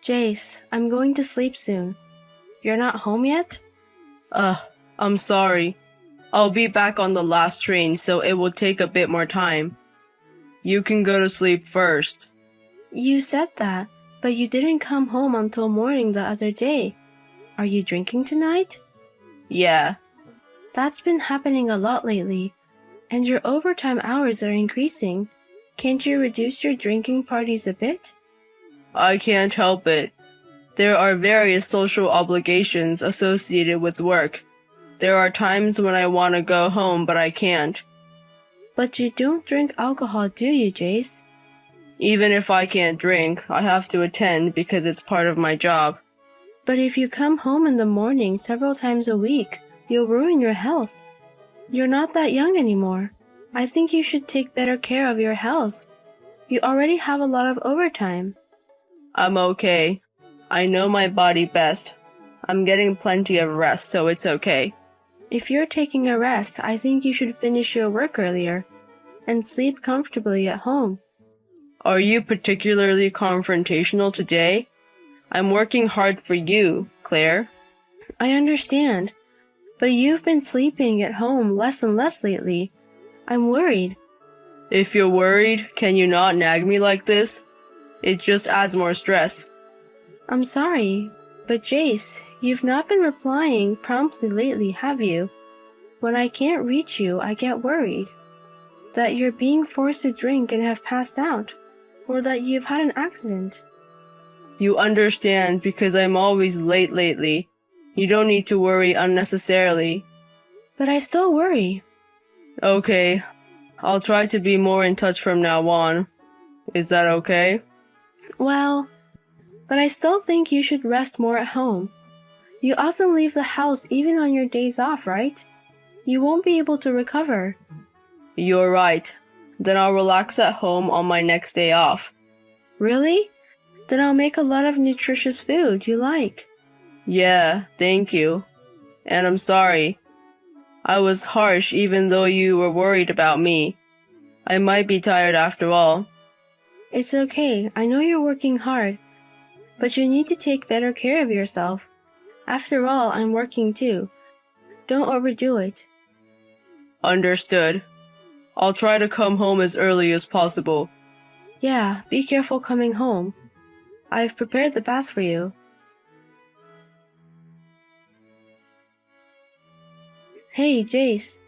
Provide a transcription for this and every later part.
Jace, I'm going to sleep soon. You're not home yet? Uh, I'm sorry. I'll be back on the last train, so it will take a bit more time. You can go to sleep first. You said that, but you didn't come home until morning the other day. Are you drinking tonight? Yeah. That's been happening a lot lately, and your overtime hours are increasing. Can't you reduce your drinking parties a bit? I can't help it. There are various social obligations associated with work. There are times when I want to go home, but I can't. But you don't drink alcohol, do you, Jace? Even if I can't drink, I have to attend because it's part of my job. But if you come home in the morning several times a week, you'll ruin your health. You're not that young anymore. I think you should take better care of your health. You already have a lot of overtime. I'm okay. I know my body best. I'm getting plenty of rest, so it's okay. If you're taking a rest, I think you should finish your work earlier and sleep comfortably at home. Are you particularly confrontational today? I'm working hard for you, Claire. I understand, but you've been sleeping at home less and less lately. I'm worried. If you're worried, can you not nag me like this? It just adds more stress. I'm sorry, but Jace, you've not been replying promptly lately, have you? When I can't reach you, I get worried. That you're being forced to drink and have passed out, or that you've had an accident. You understand because I'm always late lately. You don't need to worry unnecessarily. But I still worry. Okay, I'll try to be more in touch from now on. Is that okay? Well, but I still think you should rest more at home. You often leave the house even on your days off, right? You won't be able to recover. You're right. Then I'll relax at home on my next day off. Really? Then I'll make a lot of nutritious food you like. Yeah, thank you. And I'm sorry. I was harsh even though you were worried about me. I might be tired after all. It's okay, I know you're working hard, but you need to take better care of yourself. After all, I'm working too. Don't overdo it. Understood. I'll try to come home as early as possible. Yeah, be careful coming home. I've prepared the bath for you. Hey, Jace.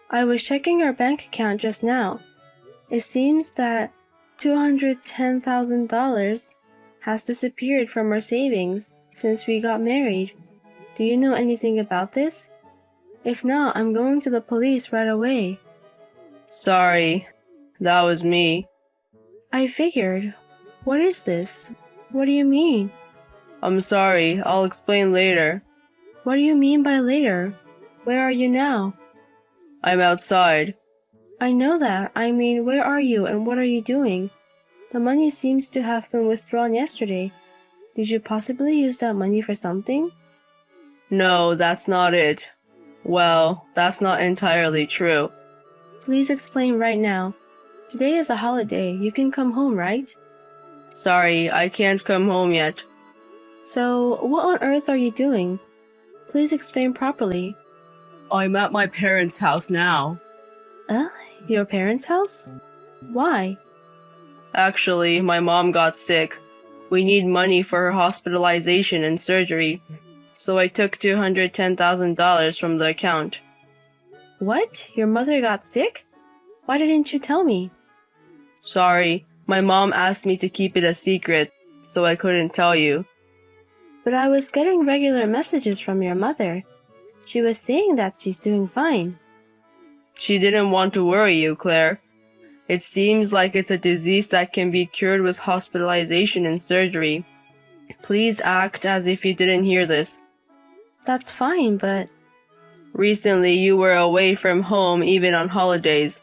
I was checking our bank account just now. It seems that $210,000 has disappeared from our savings since we got married. Do you know anything about this? If not, I'm going to the police right away. Sorry, that was me. I figured. What is this? What do you mean? I'm sorry, I'll explain later. What do you mean by later? Where are you now? I'm outside. I know that. I mean, where are you and what are you doing? The money seems to have been withdrawn yesterday. Did you possibly use that money for something? No, that's not it. Well, that's not entirely true. Please explain right now. Today is a holiday. You can come home, right? Sorry, I can't come home yet. So, what on earth are you doing? Please explain properly. I'm at my parents' house now. Your parents' house? Why? Actually, my mom got sick. We need money for her hospitalization and surgery. So I took $210,000 from the account. What? Your mother got sick? Why didn't you tell me? Sorry, my mom asked me to keep it a secret, so I couldn't tell you. But I was getting regular messages from your mother. She was saying that she's doing fine. She didn't want to worry you, Claire. It seems like it's a disease that can be cured with hospitalization and surgery. Please act as if you didn't hear this. That's fine, but... Recently, you were away from home even on holidays,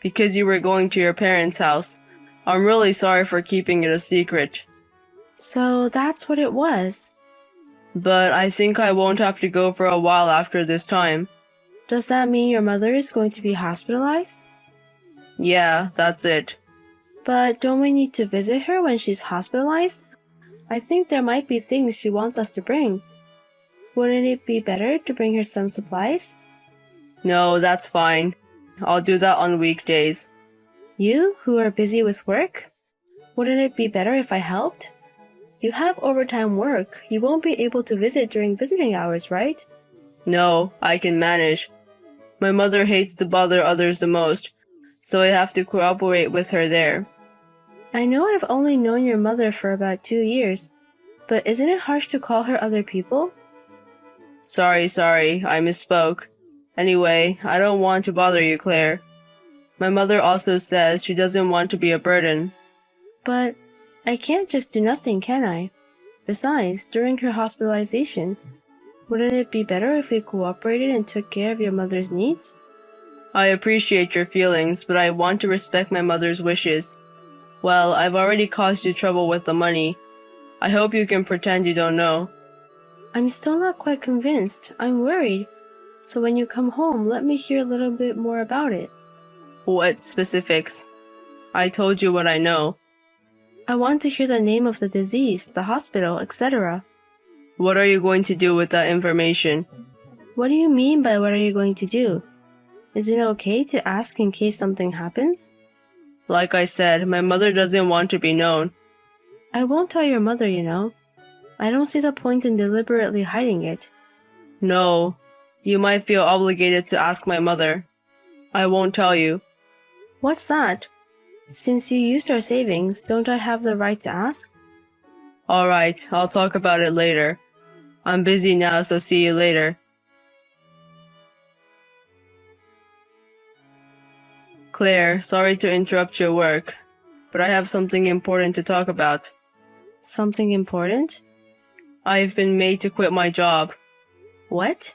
because you were going to your parents' house. I'm really sorry for keeping it a secret. So that's what it was. But I think I won't have to go for a while after this time. Does that mean your mother is going to be hospitalized? Yeah, that's it. But don't we need to visit her when she's hospitalized? I think there might be things she wants us to bring. Wouldn't it be better to bring her some supplies? No, that's fine. I'll do that on weekdays. You, who are busy with work? Wouldn't it be better if I helped? You have overtime work. You won't be able to visit during visiting hours, right? No, I can manage. My mother hates to bother others the most, so I have to cooperate with her there. I know I've only known your mother for about 2 years, but isn't it harsh to call her other people? Sorry, I misspoke. Anyway, I don't want to bother you, Claire. My mother also says she doesn't want to be a burden. But I can't just do nothing, can I? Besides, during her hospitalization, wouldn't it be better if we cooperated and took care of your mother's needs? I appreciate your feelings, but I want to respect my mother's wishes. Well, I've already caused you trouble with the money. I hope you can pretend you don't know. I'm still not quite convinced. I'm worried. So when you come home, let me hear a little bit more about it. What specifics? I told you what I know. I want to hear the name of the disease, the hospital, etc. What are you going to do with that information? What do you mean by what are you going to do? Is it okay to ask in case something happens? Like I said, my mother doesn't want to be known. I won't tell your mother, you know. I don't see the point in deliberately hiding it. No, you might feel obligated to ask my mother. I won't tell you. What's that? Since you used our savings, don't I have the right to ask? Alright, I'll talk about it later. I'm busy now, so see you later. Claire, sorry to interrupt your work, but I have something important to talk about. Something important? I've been made to quit my job. What?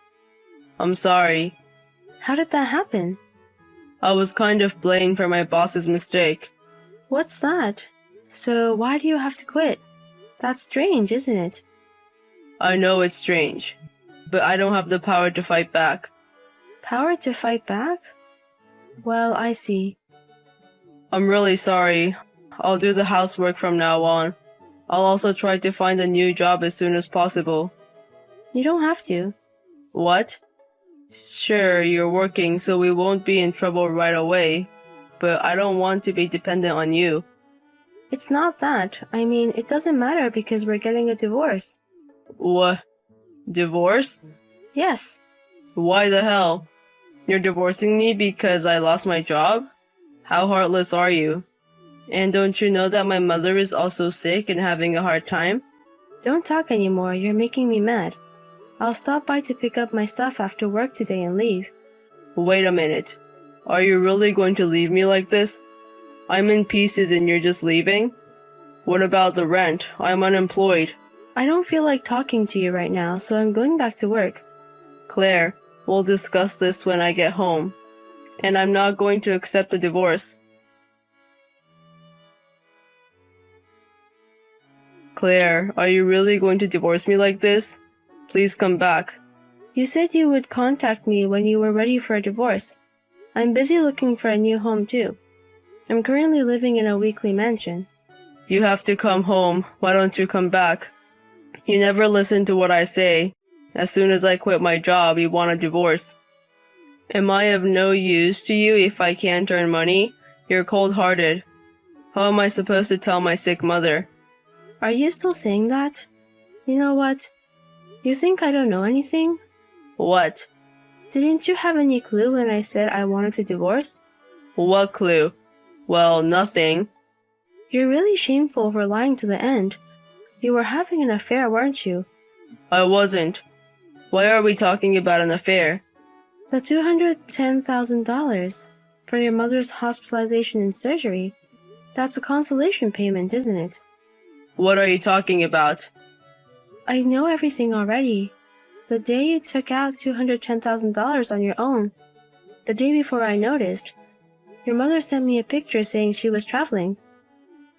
I'm sorry. How did that happen? I was kind of blamed for my boss's mistake. What's that? So why do you have to quit? That's strange, isn't it? I know it's strange, but I don't have the power to fight back. Power to fight back? Well, I see. I'm really sorry. I'll do the housework from now on. I'll also try to find a new job as soon as possible. You don't have to. What? Sure, you're working, so we won't be in trouble right away, but I don't want to be dependent on you. It's not that. I mean, it doesn't matter because we're getting a divorce. What? Divorce? Yes. Why the hell? You're divorcing me because I lost my job? How heartless are you? And don't you know that my mother is also sick and having a hard time? Don't talk anymore, you're making me mad. I'll stop by to pick up my stuff after work today and leave. Wait a minute. Are you really going to leave me like this? I'm in pieces and you're just leaving? What about the rent? I'm unemployed. I don't feel like talking to you right now, so I'm going back to work. Claire, we'll discuss this when I get home. And I'm not going to accept the divorce. Claire, are you really going to divorce me like this? Please come back. You said you would contact me when you were ready for a divorce. I'm busy looking for a new home too. I'm currently living in a weekly mansion. You have to come home. Why don't you come back? You never listen to what I say. As soon as I quit my job, you want a divorce. Am I of no use to you if I can't earn money? You're cold-hearted. How am I supposed to tell my sick mother? Are you still saying that? You know what? You think I don't know anything? What? Didn't you have any clue when I said I wanted to divorce? What clue? Well, nothing. You're really shameful for lying to the end. You were having an affair, weren't you? I wasn't. Why are we talking about an affair? The $210,000 for your mother's hospitalization and surgery. That's a consolation payment, isn't it? What are you talking about? I know everything already. The day you took out $210,000 on your own, the day before I noticed, your mother sent me a picture saying she was traveling.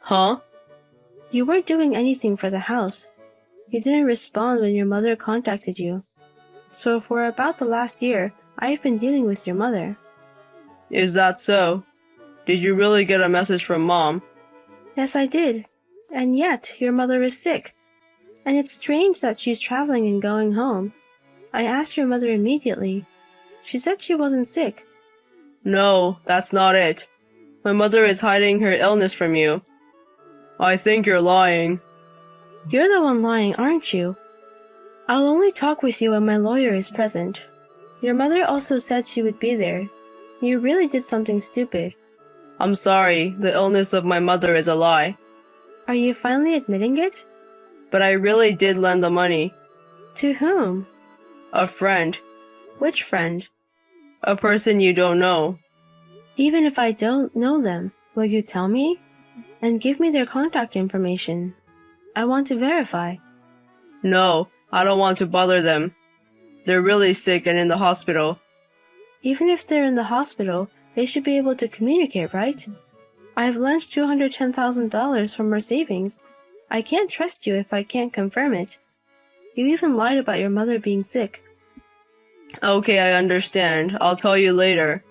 Huh? You weren't doing anything for the house. You didn't respond when your mother contacted you. So for about the last year, I've been dealing with your mother. Is that so? Did you really get a message from Mom? Yes, I did. And yet, your mother is sick. And it's strange that she's traveling and going home. I asked your mother immediately. She said she wasn't sick. No, that's not it. My mother is hiding her illness from you. I think you're lying. You're the one lying, aren't you? I'll only talk with you when my lawyer is present. Your mother also said she would be there. You really did something stupid. I'm sorry, the illness of my mother is a lie. Are you finally admitting it? But I really did lend the money. To whom? A friend. Which friend? A person you don't know. Even if I don't know them, will you tell me? And give me their contact information. I want to verify. No, I don't want to bother them. They're really sick and in the hospital. Even if they're in the hospital, they should be able to communicate, right? I've lent $210,000 from our savings. I can't trust you if I can't confirm it. You even lied about your mother being sick. Okay, I understand. I'll tell you later.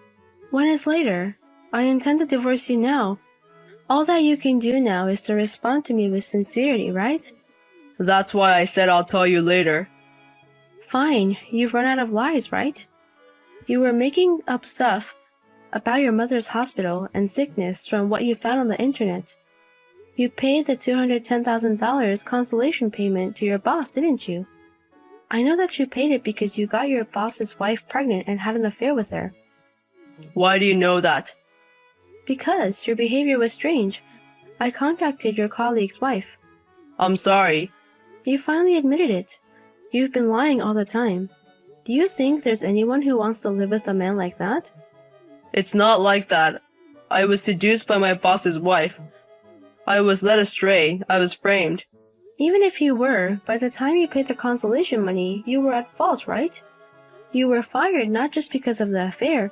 When is later? I intend to divorce you now. All that you can do now is to respond to me with sincerity, right? That's why I said I'll tell you later. Fine, you've run out of lies, right? You were making up stuff about your mother's hospital and sickness from what you found on the internet. You paid the $210,000 consolation payment to your boss, didn't you? I know that you paid it because you got your boss's wife pregnant and had an affair with her. Why do you know that? Because your behavior was strange. I contacted your colleague's wife. I'm sorry. You finally admitted it. You've been lying all the time. Do you think there's anyone who wants to live with a man like that? It's not like that. I was seduced by my boss's wife. I was led astray. I was framed. Even if you were, by the time you paid the consolation money, you were at fault, right? You were fired not just because of the affair,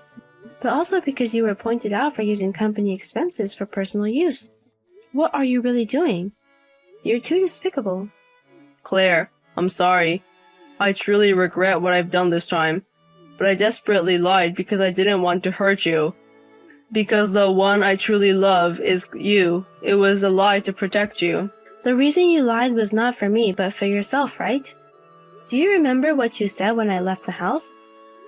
but also because you were pointed out for using company expenses for personal use. What are you really doing? You're too despicable. Claire, I'm sorry. I truly regret what I've done this time, but I desperately lied because I didn't want to hurt you. Because the one I truly love is you. It was a lie to protect you. The reason you lied was not for me, but for yourself, right? Do you remember what you said when I left the house?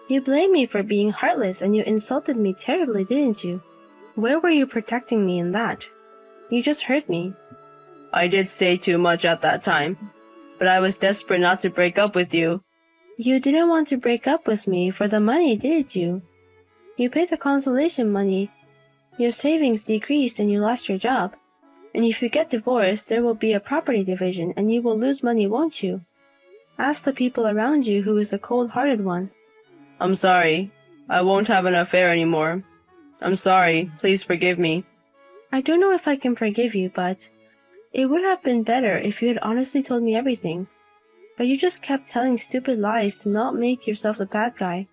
You blamed me for being heartless and you insulted me terribly, didn't you? Where were you protecting me in that? You just hurt me. I did say too much at that time, but I was desperate not to break up with you. You didn't want to break up with me for the money, did you? You paid the consolation money. Your savings decreased and you lost your job. And if you get divorced, there will be a property division and you will lose money, won't you? Ask the people around you who is a cold-hearted one. I'm sorry. I won't have an affair anymore. I'm sorry. Please forgive me. I don't know if I can forgive you, but it would have been better if you had honestly told me everything. But you just kept telling stupid lies to not make yourself the bad guy.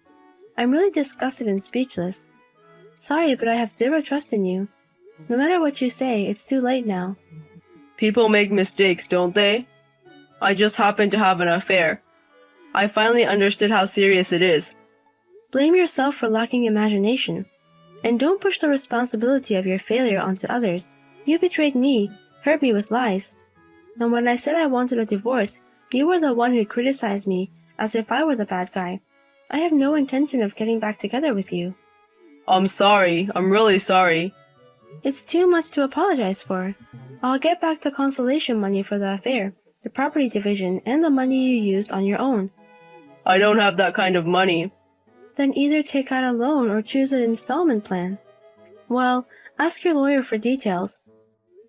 I'm really disgusted and speechless. Sorry, but I have zero trust in you. No matter what you say, it's too late now. People make mistakes, don't they? I just happened to have an affair. I finally understood how serious it is. Blame yourself for lacking imagination. And don't push the responsibility of your failure onto others. You betrayed me, hurt me with lies. And when I said I wanted a divorce, you were the one who criticized me as if I were the bad guy. I have no intention of getting back together with you. I'm sorry. I'm really sorry. It's too much to apologize for. I'll get back the consolation money for the affair, the property division, and the money you used on your own. I don't have that kind of money. Then either take out a loan or choose an installment plan. Well, ask your lawyer for details.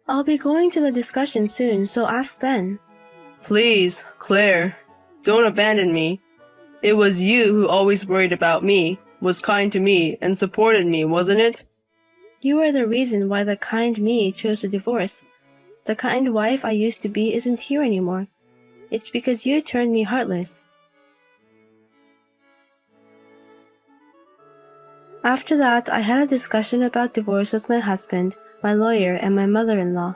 I'll be going to the discussion soon, so ask then. Please, Claire, don't abandon me. It was you who always worried about me, was kind to me, and supported me, wasn't it? You are the reason why the kind me chose to divorce. The kind wife I used to be isn't here anymore. It's because you turned me heartless. After that, I had a discussion about divorce with my husband, my lawyer, and my mother-in-law.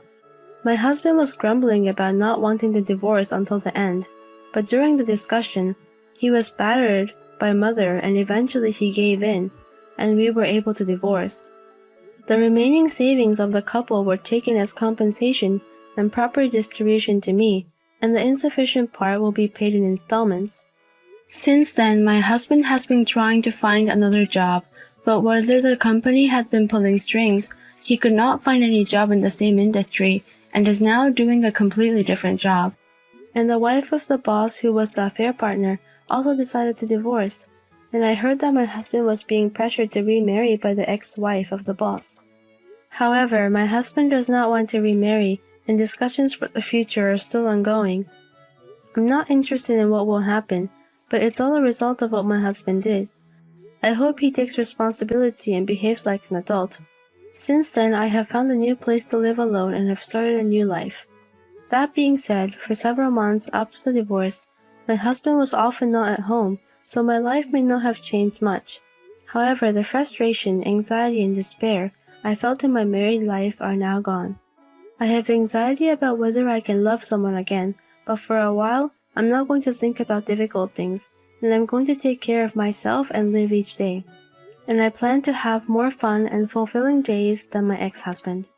My husband was grumbling about not wanting the divorce until the end, but during the discussion, he was battered by mother and eventually he gave in, and we were able to divorce. The remaining savings of the couple were taken as compensation and property distribution to me, and the insufficient part will be paid in installments. Since then, my husband has been trying to find another job, but whether the company had been pulling strings, he could not find any job in the same industry and is now doing a completely different job. And the wife of the boss, who was the affair partner, also decided to divorce, and I heard that my husband was being pressured to remarry by the ex-wife of the boss. However, my husband does not want to remarry, and discussions for the future are still ongoing. I'm not interested in what will happen, but it's all a result of what my husband did. I hope he takes responsibility and behaves like an adult. Since then, I have found a new place to live alone and have started a new life. That being said, for several months up to the divorce, my husband was often not at home, so my life may not have changed much. However, the frustration, anxiety, and despair I felt in my married life are now gone. I have anxiety about whether I can love someone again, but for a while, I'm not going to think about difficult things, and I'm going to take care of myself and live each day. And I plan to have more fun and fulfilling days than my ex-husband.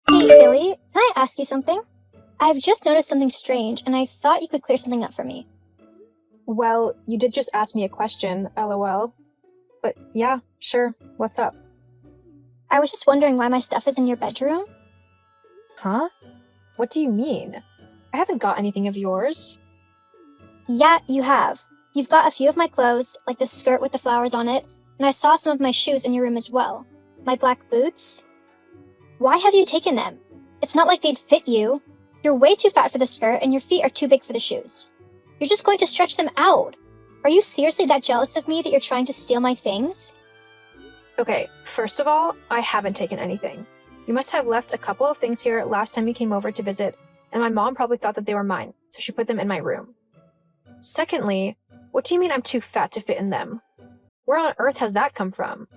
Hey, Billy, can I ask you something? I've just noticed something strange, and I thought you could clear something up for me. Well, you did just ask me a question, lol. But yeah, sure, what's up? I was just wondering why my stuff is in your bedroom. Huh? What do you mean? I haven't got anything of yours. Yeah, you have. You've got a few of my clothes, like the skirt with the flowers on it, and I saw some of my shoes in your room as well. My black boots. Why have you taken them? It's not like they'd fit you. You're way too fat for the skirt, and your feet are too big for the shoes. You're just going to stretch them out. Are you seriously that jealous of me that you're trying to steal my things? Okay, first of all, I haven't taken anything. You must have left a couple of things here last time you came over to visit, and my mom probably thought that they were mine, so she put them in my room. Secondly, what do you mean I'm too fat to fit in them? Where on earth has that come from?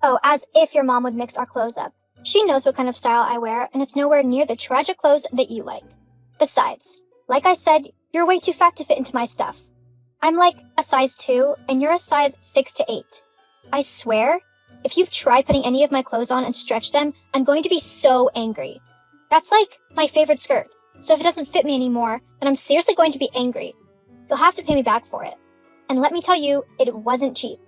Oh, as if your mom would mix our clothes up. She knows what kind of style I wear, and it's nowhere near the tragic clothes that you like. Besides, like I said, you're way too fat to fit into my stuff. I'm like a size 2, and you're a size 6 to 8. I swear, if you've tried putting any of my clothes on and stretched them, I'm going to be so angry. That's like my favorite skirt, so if it doesn't fit me anymore, then I'm seriously going to be angry. You'll have to pay me back for it. And let me tell you, it wasn't cheap.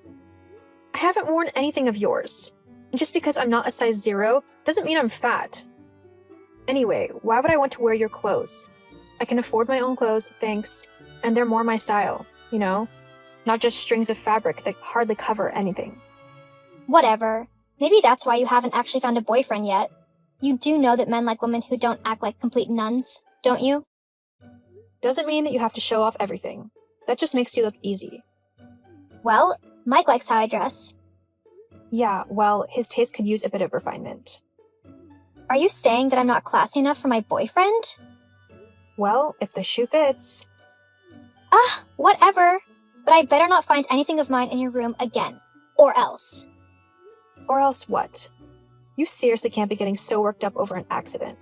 I haven't worn anything of yours. And just because I'm not a size 0 doesn't mean I'm fat. Anyway, why would I want to wear your clothes? I can afford my own clothes, thanks, and they're more my style, you know? Not just strings of fabric that hardly cover anything. Whatever. Maybe that's why you haven't actually found a boyfriend yet. You do know that men like women who don't act like complete nuns, don't you? Doesn't mean that you have to show off everything. That just makes you look easy. Well, Mike likes how I dress. Yeah, well, his taste could use a bit of refinement. Are you saying that I'm not classy enough for my boyfriend? Well, if the shoe fits. Whatever. But I better not find anything of mine in your room again. Or else. Or else what? You seriously can't be getting so worked up over an accident.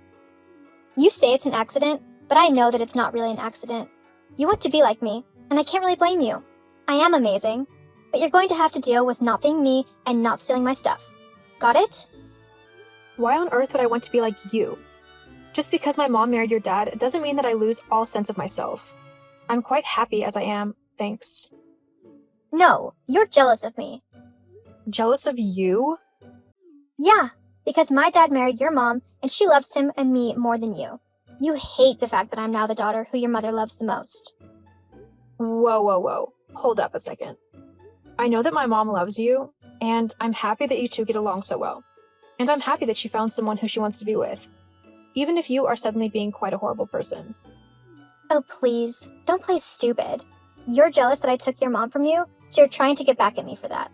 You say it's an accident, but I know that it's not really an accident. You want to be like me, and I can't really blame you. I am amazing, but you're going to have to deal with not being me and not stealing my stuff. Got it? Why on earth would I want to be like you? Just because my mom married your dad doesn't mean that I lose all sense of myself. I'm quite happy as I am, thanks. No, you're jealous of me. Jealous of you? Yeah, because my dad married your mom, and she loves him and me more than you. You hate the fact that I'm now the daughter who your mother loves the most. Whoa. Hold up a second. I know that my mom loves you, and I'm happy that you two get along so well. And I'm happy that she found someone who she wants to be with, even if you are suddenly being quite a horrible person. Oh, please, don't play stupid. You're jealous that I took your mom from you, so you're trying to get back at me for that.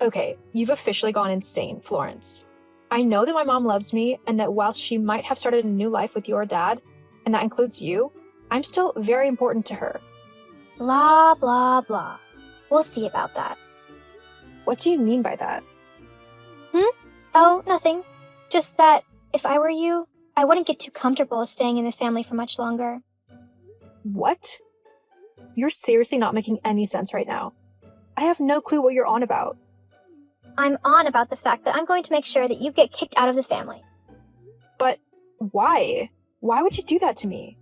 Okay, you've officially gone insane, Florence. I know that my mom loves me, and that while she might have started a new life with your dad, and that includes you, I'm still very important to her. Blah, blah, blah. We'll see about that. What do you mean by that? Oh, nothing. Just that, if I were you, I wouldn't get too comfortable staying in the family for much longer. What? You're seriously not making any sense right now. I have no clue what you're on about. I'm on about the fact that I'm going to make sure that you get kicked out of the family. But Why? Why would you do that to me?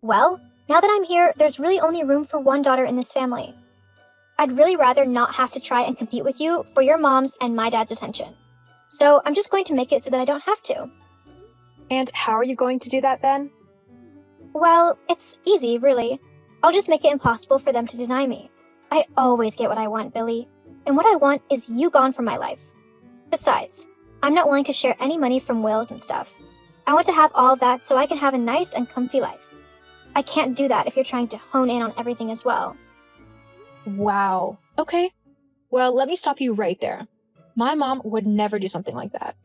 Well, now that I'm here, there's really only room for one daughter in this family. I'd really rather not have to try and compete with you for your mom's and my dad's attention. So I'm just going to make it so that I don't have to. And how are you going to do that then? Well, it's easy, really. I'll just make it impossible for them to deny me. I always get what I want, Billy. And what I want is you gone from my life. Besides, I'm not willing to share any money from wills and stuff. I want to have all of that so I can have a nice and comfy life. I can't do that if you're trying to hone in on everything as well. Wow. Okay. Well, let me stop you right there. My mom would never do something like that.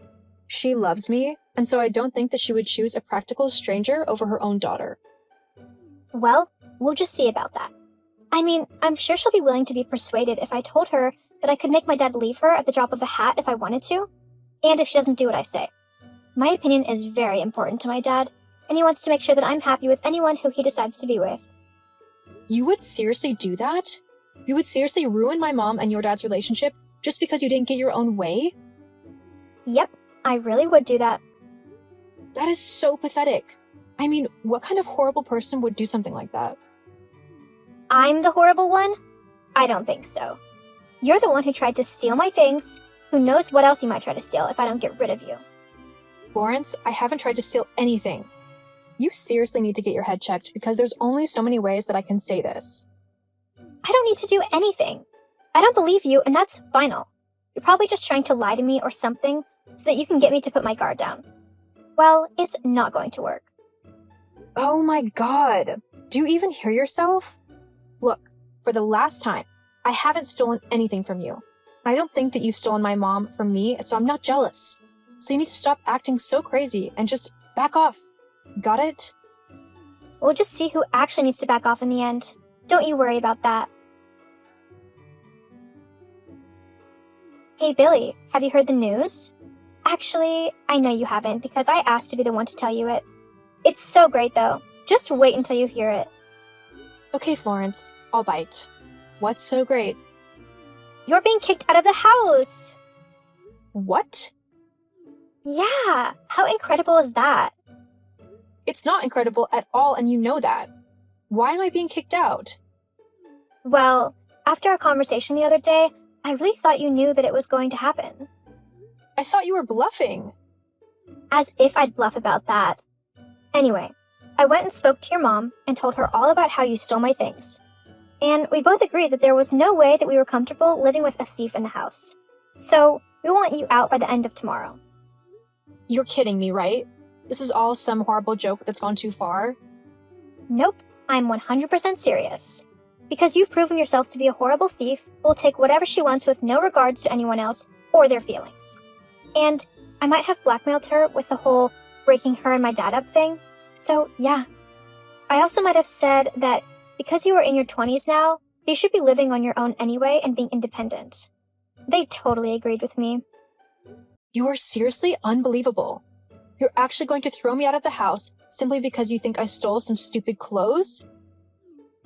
She loves me, and so I don't think that she would choose a practical stranger over her own daughter. Well, we'll just see about that. I mean, I'm sure she'll be willing to be persuaded if I told her that I could make my dad leave her at the drop of a hat if I wanted to, and if she doesn't do what I say. My opinion is very important to my dad, and he wants to make sure that I'm happy with anyone who he decides to be with. You would seriously do that? You would seriously ruin my mom and your dad's relationship just because you didn't get your own way? Yep, I really would do that. That is so pathetic. I mean, what kind of horrible person would do something like that? I'm the horrible one? I don't think so. You're the one who tried to steal my things. Who knows what else you might try to steal if I don't get rid of you. Florence, I haven't tried to steal anything. You seriously need to get your head checked because there's only so many ways that I can say this. I don't need to do anything. I don't believe you, and that's final. You're probably just trying to lie to me or something so that you can get me to put my guard down. Well, it's not going to work. Oh my god. Do you even hear yourself? Look, for the last time, I haven't stolen anything from you. I don't think that you've stolen my mom from me, so I'm not jealous. So you need to stop acting so crazy and just back off. Got it? We'll just see who actually needs to back off in the end. Don't you worry about that. Hey Billy, have you heard the news? Actually, I know you haven't because I asked to be the one to tell you it. It's so great though. Just wait until you hear it. Okay, Florence, I'll bite. What's so great? You're being kicked out of the house! What? Yeah, how incredible is that? It's not incredible at all, and you know that. Why am I being kicked out? Well, after our conversation the other day, I really thought you knew that it was going to happen. I thought you were bluffing. As if I'd bluff about that. Anyway, I went and spoke to your mom and told her all about how you stole my things. And we both agreed that there was no way that we were comfortable living with a thief in the house. So, we want you out by the end of tomorrow. You're kidding me, right? This is all some horrible joke that's gone too far? Nope, I'm 100% serious. Because you've proven yourself to be a horrible thief who will take whatever she wants with no regards to anyone else or their feelings. And I might have blackmailed her with the whole breaking her and my dad up thing. So, yeah. I also might have said that because you are in your 20s now, you should be living on your own anyway and being independent. They totally agreed with me. You are seriously unbelievable. You're actually going to throw me out of the house simply because you think I stole some stupid clothes?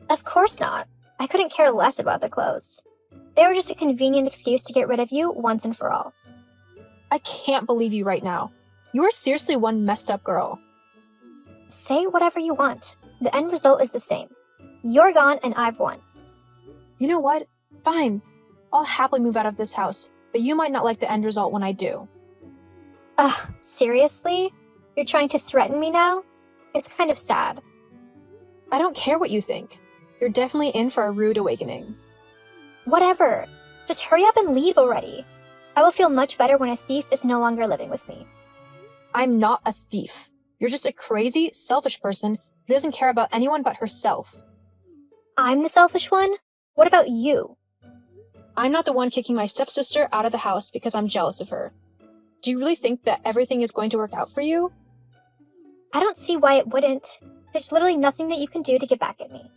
Of course not. I couldn't care less about the clothes. They were just a convenient excuse to get rid of you once and for all. I can't believe you right now. You are seriously one messed up girl. Say whatever you want. The end result is the same. You're gone and I've won. You know what? Fine. I'll happily move out of this house, but you might not like the end result when I do. Ugh, seriously? You're trying to threaten me now? It's kind of sad. I don't care what you think. You're definitely in for a rude awakening. Whatever. Just hurry up and leave already. I will feel much better when a thief is no longer living with me. I'm not a thief. You're just a crazy, selfish person who doesn't care about anyone but herself. I'm the selfish one? What about you? I'm not the one kicking my stepsister out of the house because I'm jealous of her. Do you really think that everything is going to work out for you? I don't see why it wouldn't. There's literally nothing that you can do to get back at me.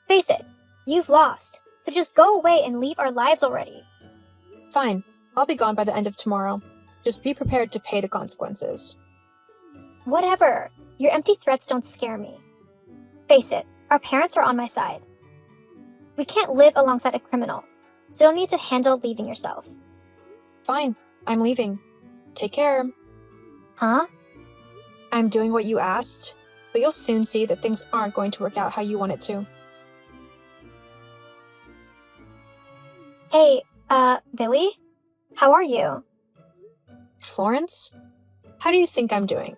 Face it, you've lost, so just go away and leave our lives already. Fine, I'll be gone by the end of tomorrow. Just be prepared to pay the consequences. Whatever. Your empty threats don't scare me. Face it, our parents are on my side. We can't live alongside a criminal, so you'll need to handle leaving yourself. Fine, I'm leaving. Take care. Huh? I'm doing what you asked, but you'll soon see that things aren't going to work out how you want it to. Hey, Billy? How are you? Florence? How do you think I'm doing?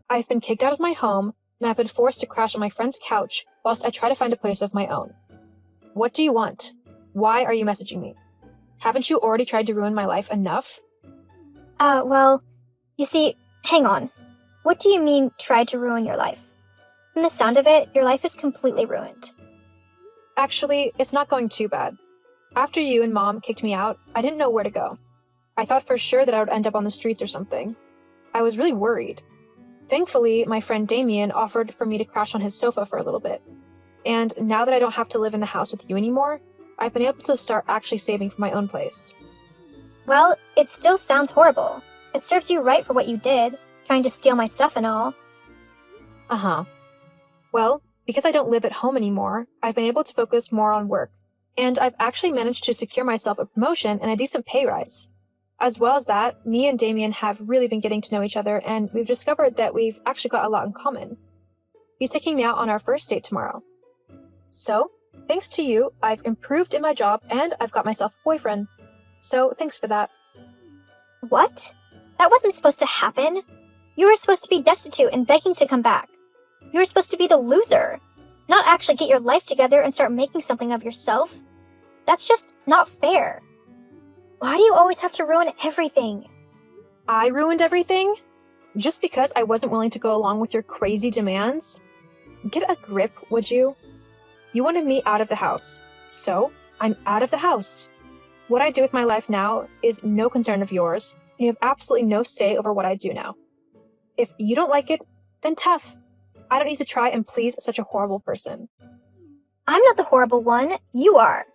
I've been kicked out of my home, and I've been forced to crash on my friend's couch whilst I try to find a place of my own. What do you want? Why are you messaging me? Haven't you already tried to ruin my life enough? Well, you see, hang on. What do you mean, tried to ruin your life? From the sound of it, your life is completely ruined. Actually, it's not going too bad. After you and Mom kicked me out, I didn't know where to go. I thought for sure that I would end up on the streets or something. I was really worried. Thankfully, my friend Damien offered for me to crash on his sofa for a little bit. And now that I don't have to live in the house with you anymore, I've been able to start actually saving for my own place. Well, it still sounds horrible. It serves you right for what you did, trying to steal my stuff and all. Uh-huh. Well, because I don't live at home anymore, I've been able to focus more on work. And I've actually managed to secure myself a promotion and a decent pay rise. As well as that, me and Damien have really been getting to know each other, and we've discovered that we've actually got a lot in common. He's taking me out on our first date tomorrow. So, thanks to you, I've improved in my job and I've got myself a boyfriend. So, thanks for that. What? That wasn't supposed to happen. You were supposed to be destitute and begging to come back. You were supposed to be the loser, not actually get your life together and start making something of yourself. That's just not fair. Why do you always have to ruin everything? I ruined everything? Just because I wasn't willing to go along with your crazy demands? Get a grip, would you? You wanted me out of the house, so I'm out of the house. What I do with my life now is no concern of yours, and you have absolutely no say over what I do now. If you don't like it, then tough. I don't need to try and please such a horrible person. I'm not the horrible one. You are.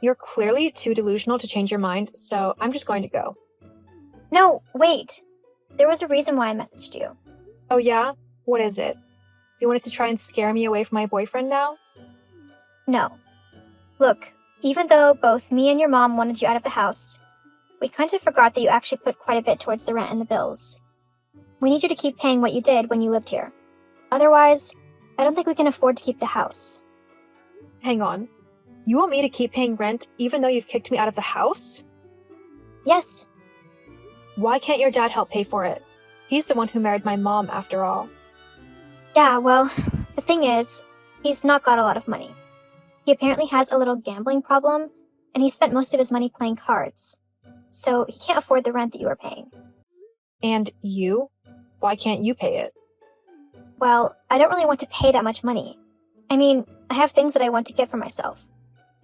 You're clearly too delusional to change your mind, so I'm just going to go. No, wait. There was a reason why I messaged you. Oh yeah? What is it? You wanted to try and scare me away from my boyfriend now? No. Look, even though both me and your mom wanted you out of the house, we kind of forgot that you actually put quite a bit towards the rent and the bills. We need you to keep paying what you did when you lived here. Otherwise, I don't think we can afford to keep the house. Hang on. You want me to keep paying rent even though you've kicked me out of the house? Yes. Why can't your dad help pay for it? He's the one who married my mom, after all. Yeah, well, the thing is, he's not got a lot of money. He apparently has a little gambling problem, and he spent most of his money playing cards. So he can't afford the rent that you are paying. And you? Why can't you pay it? Well, I don't really want to pay that much money. I mean, I have things that I want to get for myself.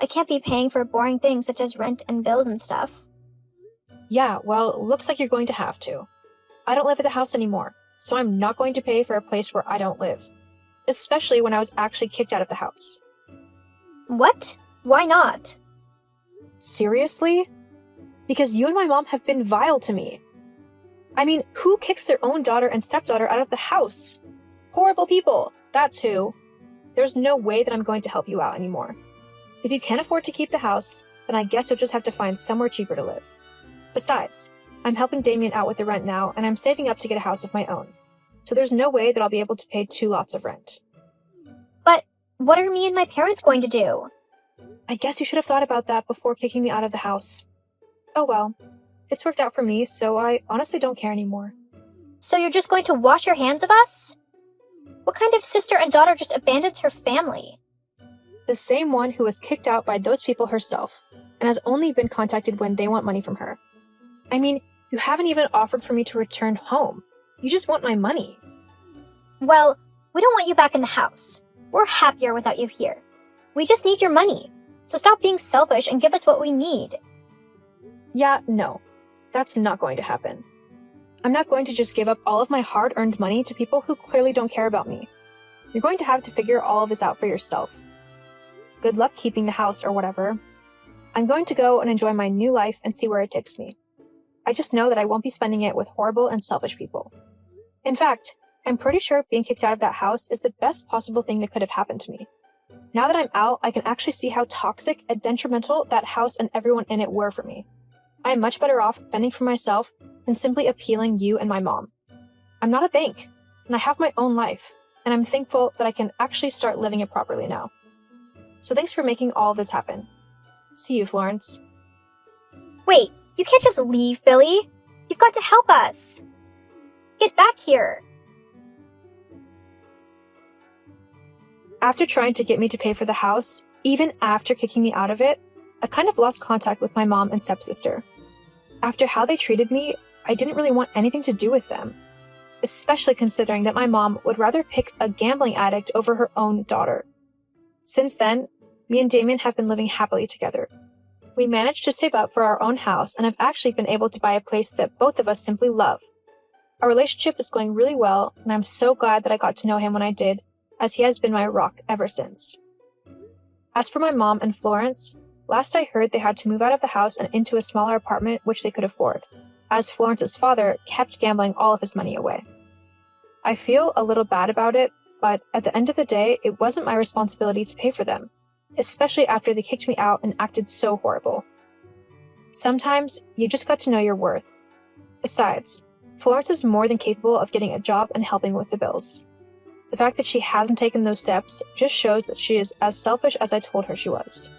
I can't be paying for boring things such as rent and bills and stuff. Yeah, well, looks like you're going to have to. I don't live at the house anymore, so I'm not going to pay for a place where I don't live. Especially when I was actually kicked out of the house. What? Why not? Seriously? Because you and my mom have been vile to me. I mean, who kicks their own daughter and stepdaughter out of the house? Horrible people, that's who. There's no way that I'm going to help you out anymore. If you can't afford to keep the house, then I guess you'll just have to find somewhere cheaper to live. Besides, I'm helping Damien out with the rent now, and I'm saving up to get a house of my own. So there's no way that I'll be able to pay 2 lots of rent. But what are me and my parents going to do? I guess you should have thought about that before kicking me out of the house. Oh well, it's worked out for me, so I honestly don't care anymore. So you're just going to wash your hands of us? What kind of sister and daughter just abandons her family? The same one who was kicked out by those people herself, and has only been contacted when they want money from her. I mean, you haven't even offered for me to return home. You just want my money. Well, we don't want you back in the house. We're happier without you here. We just need your money. So stop being selfish and give us what we need. Yeah, no. That's not going to happen. I'm not going to just give up all of my hard-earned money to people who clearly don't care about me. You're going to have to figure all of this out for yourself. Good luck keeping the house or whatever. I'm going to go and enjoy my new life and see where it takes me. I just know that I won't be spending it with horrible and selfish people. In fact, I'm pretty sure being kicked out of that house is the best possible thing that could have happened to me. Now that I'm out, I can actually see how toxic and detrimental that house and everyone in it were for me. I am much better off fending for myself than simply appealing you and my mom. I'm not a bank, and I have my own life, and I'm thankful that I can actually start living it properly now. So thanks for making all of this happen. See you, Florence. Wait, you can't just leave, Billy. You've got to help us. Get back here. After trying to get me to pay for the house, even after kicking me out of it, I kind of lost contact with my mom and stepsister. After how they treated me, I didn't really want anything to do with them, especially considering that my mom would rather pick a gambling addict over her own daughter. Since then, me and Damien have been living happily together. We managed to save up for our own house and have actually been able to buy a place that both of us simply love. Our relationship is going really well, and I'm so glad that I got to know him when I did, as he has been my rock ever since. As for my mom and Florence, last I heard they had to move out of the house and into a smaller apartment which they could afford, as Florence's father kept gambling all of his money away. I feel a little bad about it, but at the end of the day, it wasn't my responsibility to pay for them, especially after they kicked me out and acted so horrible. Sometimes, you just got to know your worth. Besides, Florence is more than capable of getting a job and helping with the bills. The fact that she hasn't taken those steps just shows that she is as selfish as I told her she was.